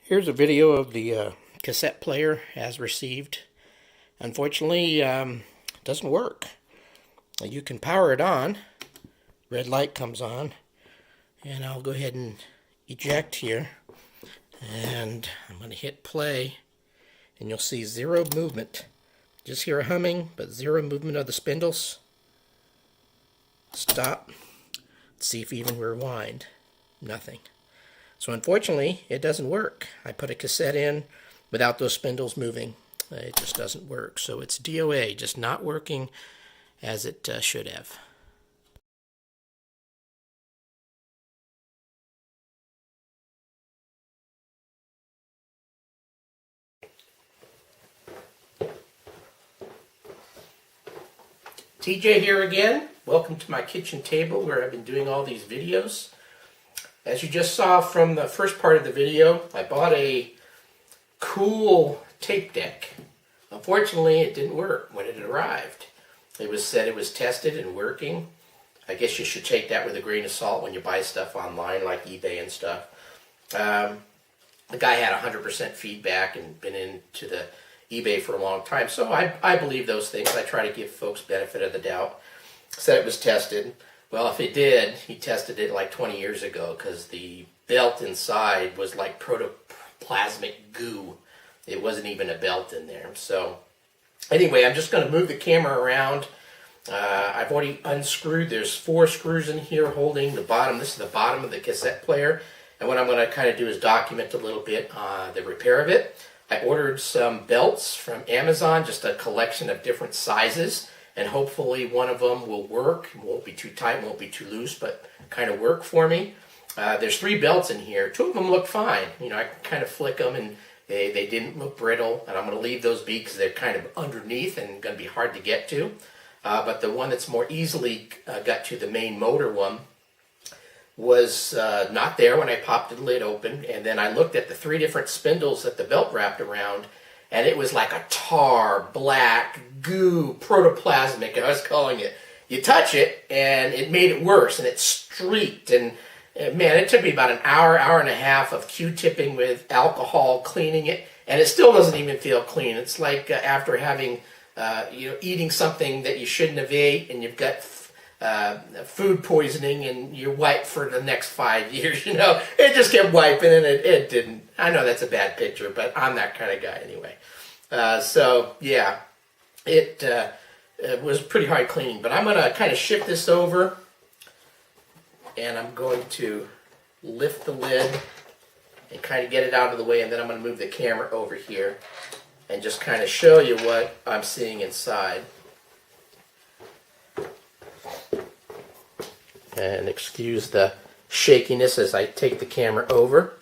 Here's a video of the cassette player as received. Unfortunately, it doesn't work. You can power it on. Red light comes on. And I'll go ahead and eject here. And I'm going to hit play. And you'll see zero movement. Just hear a humming, but zero movement of the spindles. Stop. Let's see if even rewind. Nothing. So unfortunately, it doesn't work. I put a cassette in without those spindles moving. It just doesn't work. So it's DOA, just not working as it should have. TJ here again. Welcome to my kitchen table where I've been doing all these videos. As you just saw from the first part of the video, I bought a cool tape deck. Unfortunately, it didn't work when it arrived. It was said it was tested and working. I guess you should take that with a grain of salt when you buy stuff online like eBay and stuff. The guy had 100% feedback and been into the eBay for a long time, so I believe those things. I try to give folks benefit of the doubt. Said it was tested. Well, if it did, he tested it like 20 years ago because the belt inside was like protoplasmic goo. It wasn't even a belt in there. So anyway, I'm just going to move the camera around. I've already unscrewed. There's 4 screws in here holding the bottom. This is the bottom of the cassette player. And what I'm going to kind of do is document a little bit the repair of it. I ordered some belts from Amazon, just a collection of different sizes. And hopefully one of them will work. It won't be too tight, won't be too loose, but kind of work for me. There's 3 belts in here. 2 of them look fine. You know, I can kind of flick them and they didn't look brittle. And I'm going to leave those be because they're kind of underneath and going to be hard to get to. But the one that's more easily got to, the main motor one, was not there when I popped the lid open. And then I looked at the 3 different spindles that the belt wrapped around. And it was like a tar, black, goo, protoplasmic, I was calling it. You touch it, and it made it worse, and it streaked. And man, it took me about an hour, hour and a half of Q-tipping with alcohol, cleaning it, and it still doesn't even feel clean. It's like after having, eating something that you shouldn't have ate, and you've got food poisoning, and you're wiped for the next 5 years. You know, it just kept wiping, and it didn't. I know that's a bad picture, but I'm that kind of guy anyway. So yeah, it was pretty hard cleaning. But I'm going to kind of shift this over, and I'm going to lift the lid and kind of get it out of the way, and then I'm going to move the camera over here and just kind of show you what I'm seeing inside. And excuse the shakiness as I take the camera over.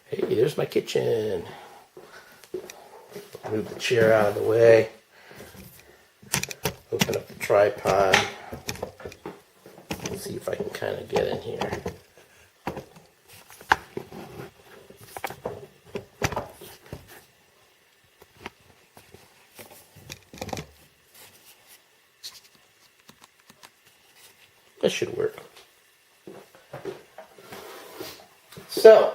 Hey, there's my kitchen. Move the chair out of the way. Open up the tripod. Let's see if I can kind of get in here. That should work. So,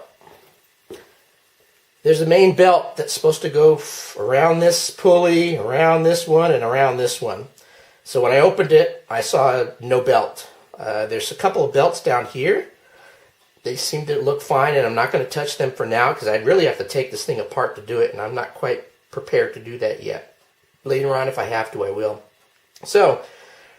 there's a main belt that's supposed to go around this pulley, around this one, and around this one. So when I opened it, I saw no belt. There's a couple of belts down here. They seem to look fine, and I'm not going to touch them for now because I'd really have to take this thing apart to do it, and I'm not quite prepared to do that yet. Later on, if I have to, I will. So,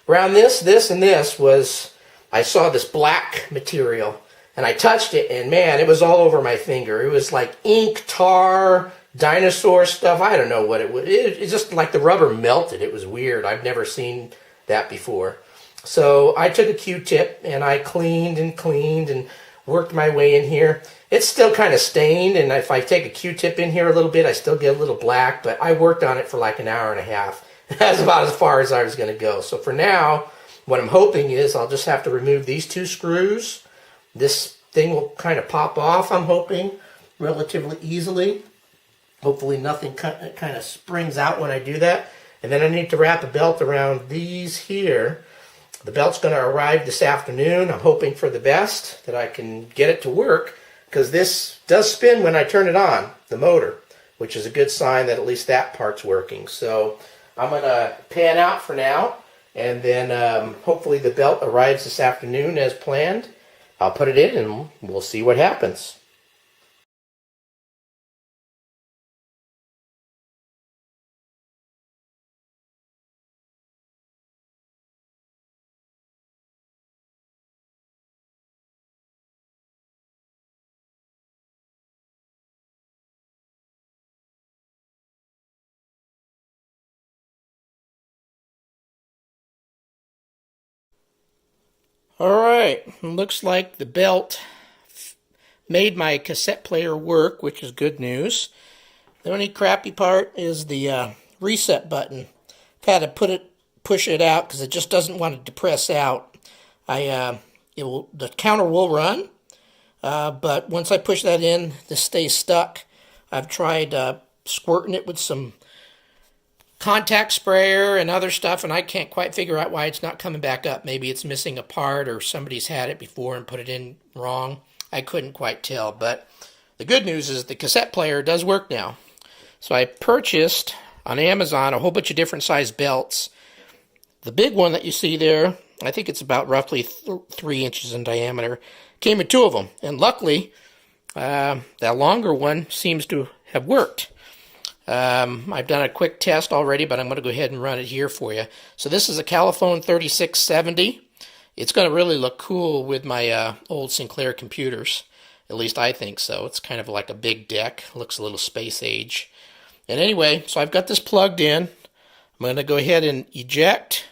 around this, and this was, I saw this black material. And I touched it, and man, it was all over my finger. It was like ink, tar, dinosaur stuff. I don't know what it was. It's just like the rubber melted. It was weird. I've never seen that before. So I took a Q-tip, and I cleaned and worked my way in here. It's still kind of stained, and if I take a Q-tip in here a little bit, I still get a little black. But I worked on it for like an hour and a half. That's about as far as I was going to go. So for now, what I'm hoping is I'll just have to remove these 2 screws. This thing will kind of pop off, I'm hoping, relatively easily. Hopefully nothing kind of springs out when I do that. And then I need to wrap a belt around these here. The belt's going to arrive this afternoon. I'm hoping for the best, that I can get it to work. because this does spin when I turn it on, the motor, which is a good sign that at least that part's working. So I'm going to pan out for now, and then hopefully the belt arrives this afternoon as planned. I'll put it in and we'll see what happens. Alright, looks like the belt made my cassette player work, which is good news. The only crappy part is the reset button. I've had to push it out because it just doesn't want to depress out. The counter will run, but once I push that in, this stays stuck. I've tried squirting it with some contact sprayer and other stuff, and I can't quite figure out why it's not coming back up. Maybe it's missing a part or somebody's had it before and put it in wrong. I couldn't quite tell, but the good news is the cassette player does work now. So I purchased on Amazon a whole bunch of different size belts. The big one that you see there, I think it's about roughly 3 inches in diameter, came with 2 of them, and luckily that longer one seems to have worked. I've done a quick test already, but I'm going to go ahead and run it here for you. So this is a Califone 3670. It's going to really look cool with my old Sinclair computers. At least I think so. It's kind of like a big deck. Looks a little space age. And anyway, so I've got this plugged in. I'm going to go ahead and eject.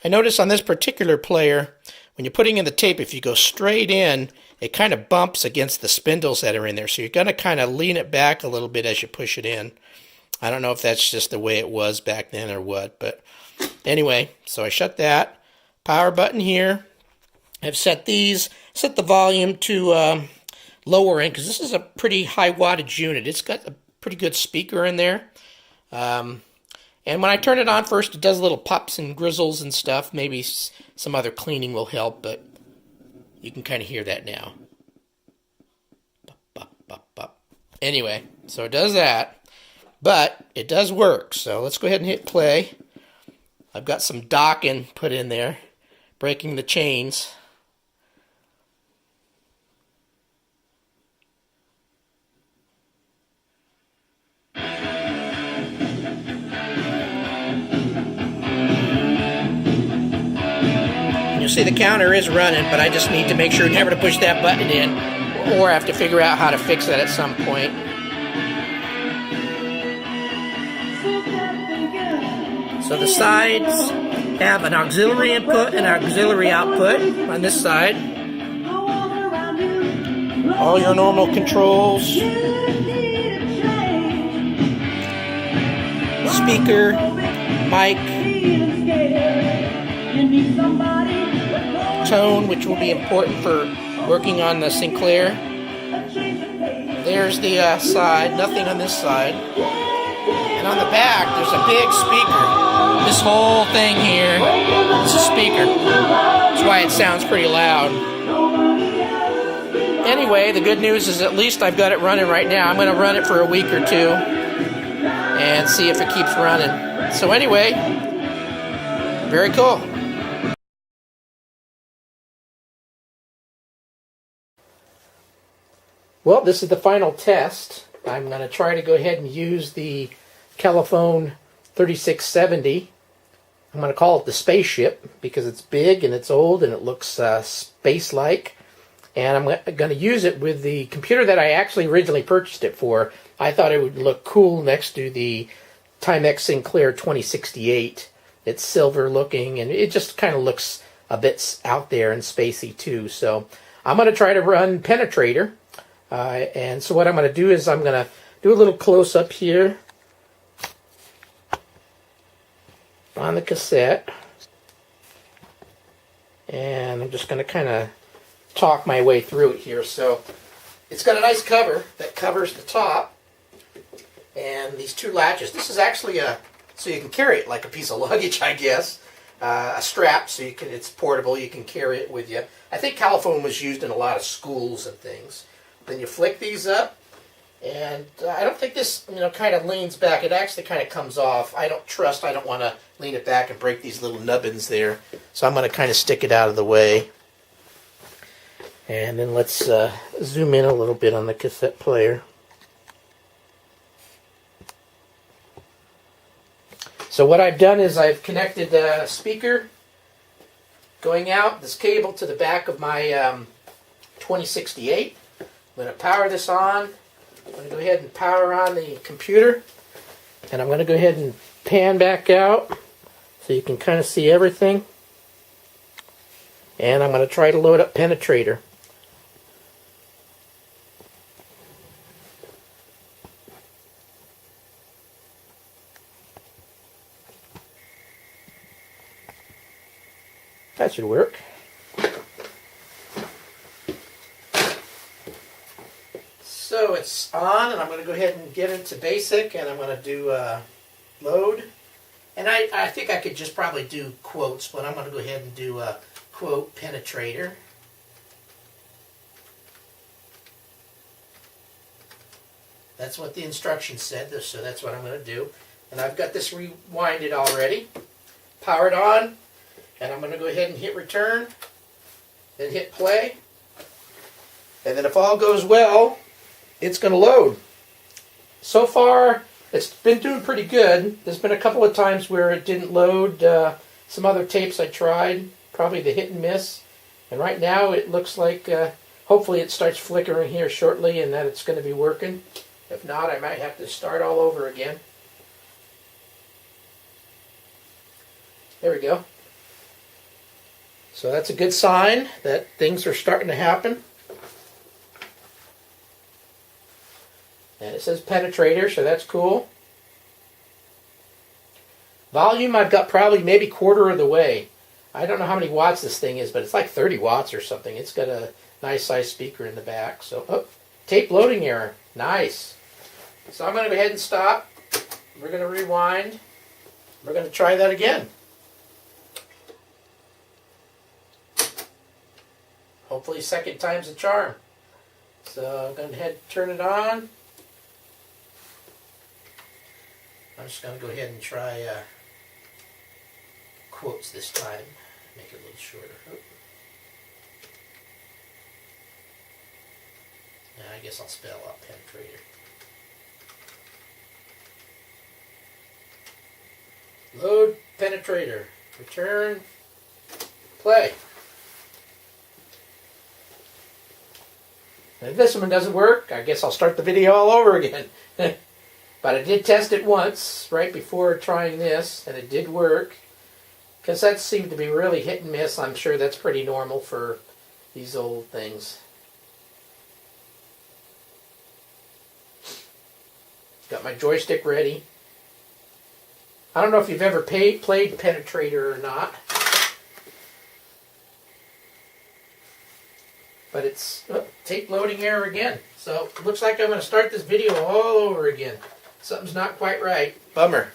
I notice on this particular player, when you're putting in the tape, if you go straight in, it kind of bumps against the spindles that are in there. So you're going to kind of lean it back a little bit as you push it in. I don't know if that's just the way it was back then or what, but anyway, so I shut that. Power button here. I've set the volume to lower end, because this is a pretty high wattage unit. It's got a pretty good speaker in there. And when I turn it on first, it does little pops and grizzles and stuff. Maybe some other cleaning will help, but you can kind of hear that now. Bop, bop, bop, bop. Anyway, so it does that. But it does work, so let's go ahead and hit play. I've got some docking put in there, breaking the chains. You'll see the counter is running, but I just need to make sure never to push that button in, or I have to figure out how to fix that at some point. So the sides have an auxiliary input and auxiliary output on this side. All your normal controls. Speaker, mic, tone, which will be important for working on the Sinclair. There's the side, nothing on this side. And on the back, there's a big speaker. This whole thing here is a speaker. That's why it sounds pretty loud. Anyway, the good news is at least I've got it running right now. I'm going to run it for a week or two and see if it keeps running. So anyway, very cool. Well, this is the final test. I'm going to try to go ahead and use the Califone 3670. I'm going to call it the spaceship because it's big and it's old and it looks space-like. And I'm going to use it with the computer that I actually originally purchased it for. I thought it would look cool next to the Timex Sinclair 2068. It's silver looking and it just kind of looks a bit out there and spacey too. So I'm going to try to run Penetrator. And so what I'm going to do is I'm going to do a little close-up here on the cassette. And I'm just going to kind of talk my way through it here. So it's got a nice cover that covers the top. And these two latches. This is actually so you can carry it like a piece of luggage, I guess. A strap, so it's portable. You can carry it with you. I think Califone was used in a lot of schools and things. Then you flick these up, and I don't think this, kind of leans back. It actually kind of comes off. I don't want to lean it back and break these little nubbins there. So I'm going to kind of stick it out of the way. And then let's zoom in a little bit on the cassette player. So what I've done is I've connected a speaker going out, this cable to the back of my 2068. I'm going to power this on. I'm going to go ahead and power on the computer. And I'm going to go ahead and pan back out so you can kind of see everything. And I'm going to try to load up Penetrator. That should work. So it's on, and I'm going to go ahead and get into basic, and I'm going to do load. And I think I could just probably do quotes, but I'm going to go ahead and do quote Penetrator. That's what the instructions said, so that's what I'm going to do. And I've got this rewinded already, powered on. And I'm going to go ahead and hit return, then hit play. And then if all goes well, it's going to load. So far, it's been doing pretty good. There's been a couple of times where it didn't load. Some other tapes I tried, probably the hit and miss. And right now it looks like, hopefully it starts flickering here shortly and that it's going to be working. If not, I might have to start all over again. There we go. So that's a good sign that things are starting to happen. And it says Penetrator, so that's cool. Volume, I've got probably maybe quarter of the way. I don't know how many watts this thing is, but it's like 30 watts or something. It's got a nice size speaker in the back. So, oh, tape loading error. Nice. So I'm going to go ahead and stop. We're going to rewind. We're going to try that again. Hopefully second time's a charm. So I'm going to head turn it on. I'm just going to go ahead and try quotes this time. Make it a little shorter. Oh. Now I guess I'll spell out Penetrator. Load Penetrator. Return. Play. If this one doesn't work, I guess I'll start the video all over again. But I did test it once, right before trying this, and it did work. Cassettes seem to be really hit and miss. I'm sure that's pretty normal for these old things. Got my joystick ready. I don't know if you've ever played Penetrator or not. But it's tape loading error again. So it looks like I'm going to start this video all over again. Something's not quite right. Bummer.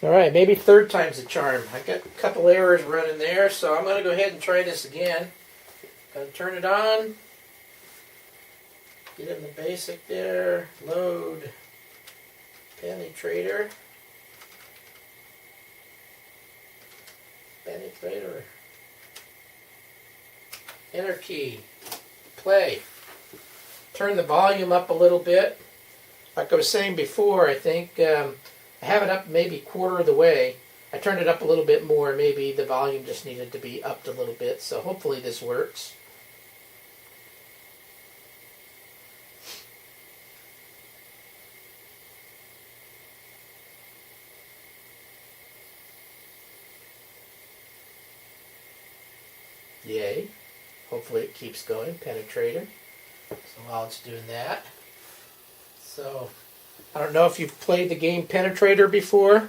Alright, maybe third time's the charm. I got a couple errors running there, so I'm going to go ahead and try this again. Going to turn it on. Get in the basic there. Load Penetrator. Penetrator. Enter key. Play. Turn the volume up a little bit. Like I was saying before, I think I have it up maybe quarter of the way. I turned it up a little bit more. Maybe the volume just needed to be upped a little bit. So hopefully this works. Yay. Hopefully it keeps going. Penetrator. So while it's doing that. So, I don't know if you've played the game Penetrator before.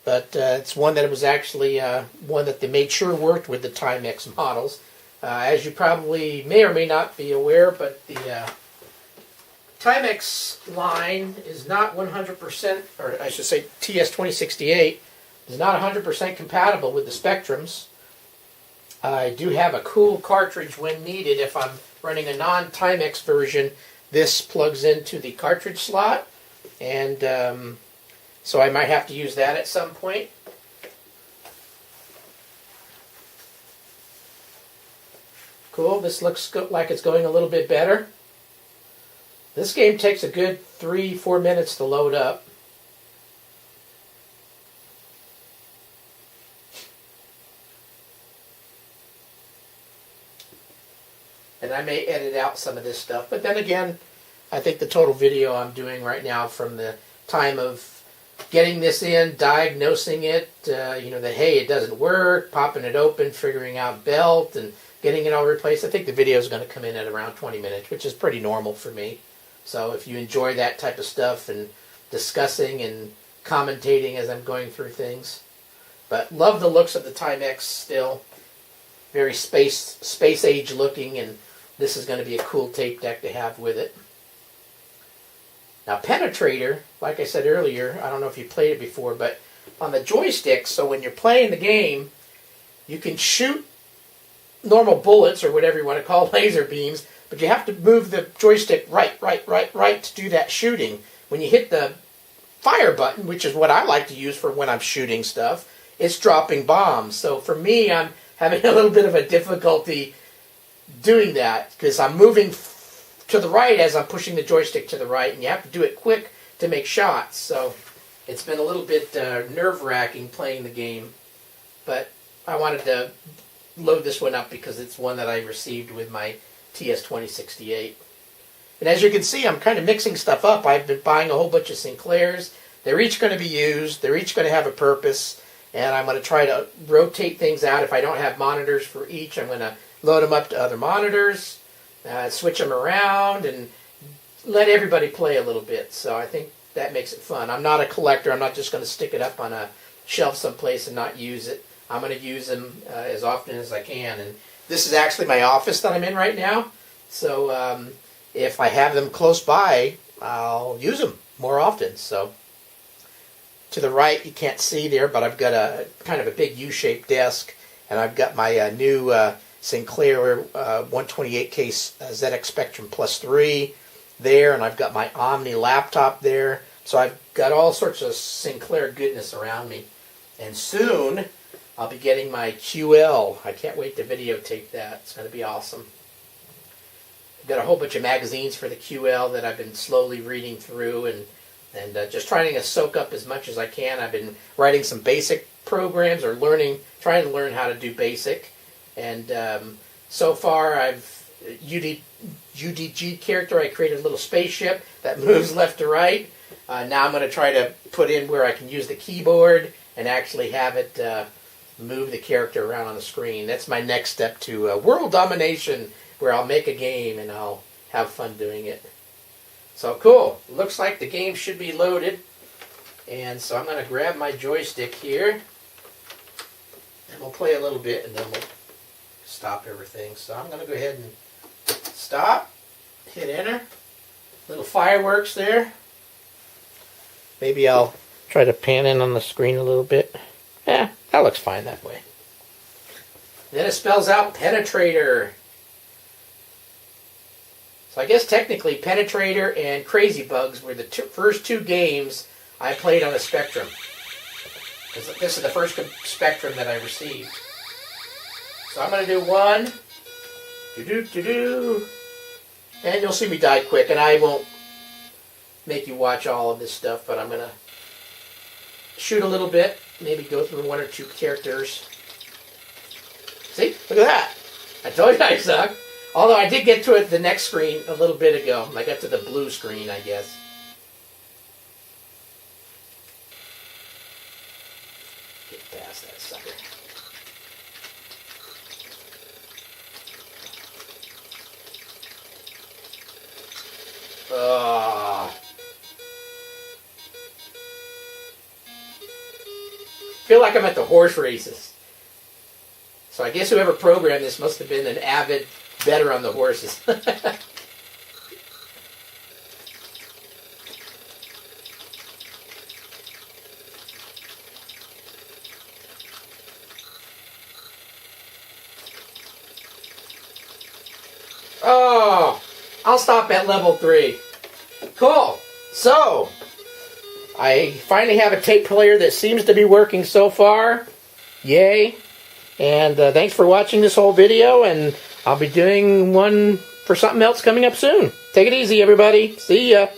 But it's one that was actually one that they made sure worked with the Timex models. As you probably may or may not be aware, but the Timex line is not 100%, or I should say TS2068, is not 100% compatible with the Spectrums. I do have a cool cartridge when needed. If I'm running a non-Timex version, this plugs into the cartridge slot, and so I might have to use that at some point. Cool, this looks like it's going a little bit better. This game takes a good 3-4 minutes to load up. And I may edit out some of this stuff, but then again, I think the total video I'm doing right now, from the time of getting this in, diagnosing it, you know, that hey, it doesn't work, popping it open, figuring out belt, and getting it all replaced, I think the video is going to come in at around 20 minutes, which is pretty normal for me. So if you enjoy that type of stuff and discussing and commentating as I'm going through things. But love the looks of the Timex still. Very space age looking, and this is going to be a cool tape deck to have with it. Now Penetrator, like I said earlier, I don't know if you played it before, but on the joystick, so when you're playing the game, you can shoot normal bullets, or whatever you want to call laser beams, but you have to move the joystick right to do that shooting. When you hit the fire button, which is what I like to use for when I'm shooting stuff, it's dropping bombs. So for me, I'm having a little bit of a difficulty doing that, because I'm moving to the right as I'm pushing the joystick to the right, and you have to do it quick to make shots. So it's been a little bit nerve-wracking playing the game, but I wanted to load this one up because it's one that I received with my TS2068. And as you can see, I'm kind of mixing stuff up. I've been buying a whole bunch of Sinclairs. They're each going to be used. They're each going to have a purpose. And I'm going to try to rotate things out. If I don't have monitors for each, I'm going to load them up to other monitors, switch them around, and let everybody play a little bit. So I think that makes it fun. I'm not a collector. I'm not just going to stick it up on a shelf someplace and not use it. I'm going to use them as often as I can. And this is actually my office that I'm in right now. So if I have them close by, I'll use them more often. So to the right, you can't see there, but I've got a kind of a big U-shaped desk, and I've got my new Sinclair 128K ZX Spectrum Plus 3 there, and I've got my Omni laptop there. So I've got all sorts of Sinclair goodness around me. And soon, I'll be getting my QL. I can't wait to videotape that. It's going to be awesome. I've got a whole bunch of magazines for the QL that I've been slowly reading through, and just trying to soak up as much as I can. I've been writing some basic programs, or trying to learn how to do basic. And so far, I've UDG character. I created a little spaceship that moves left to right. Now I'm going to try to put in where I can use the keyboard and actually have it move the character around on the screen. That's my next step to world domination, where I'll make a game and I'll have fun doing it. So cool. Looks like the game should be loaded. And so I'm going to grab my joystick here, and we'll play a little bit, and then we'll stop everything. So I'm going to go ahead and stop, hit enter. Little fireworks there. Maybe I'll try to pan in on the screen a little bit. Yeah, that looks fine that way. Then it spells out Penetrator. So I guess technically Penetrator and Crazy Bugs were the first two games I played on the Spectrum. This is the first Spectrum that I received. So I'm going to do one. And you'll see me die quick, and I won't make you watch all of this stuff, but I'm going to shoot a little bit, maybe go through one or two characters. See? Look at that. I told you I suck. Although I did get to it the next screen a little bit ago. I got to the blue screen, I guess. Get past that sucker. Feel like I'm at the horse races. So I guess whoever programmed this must have been an avid better on the horses. Oh, I'll stop at level 3. Cool. So, I finally have a tape player that seems to be working so far. Yay. And thanks for watching this whole video, and I'll be doing one for something else coming up soon. Take it easy, everybody. See ya.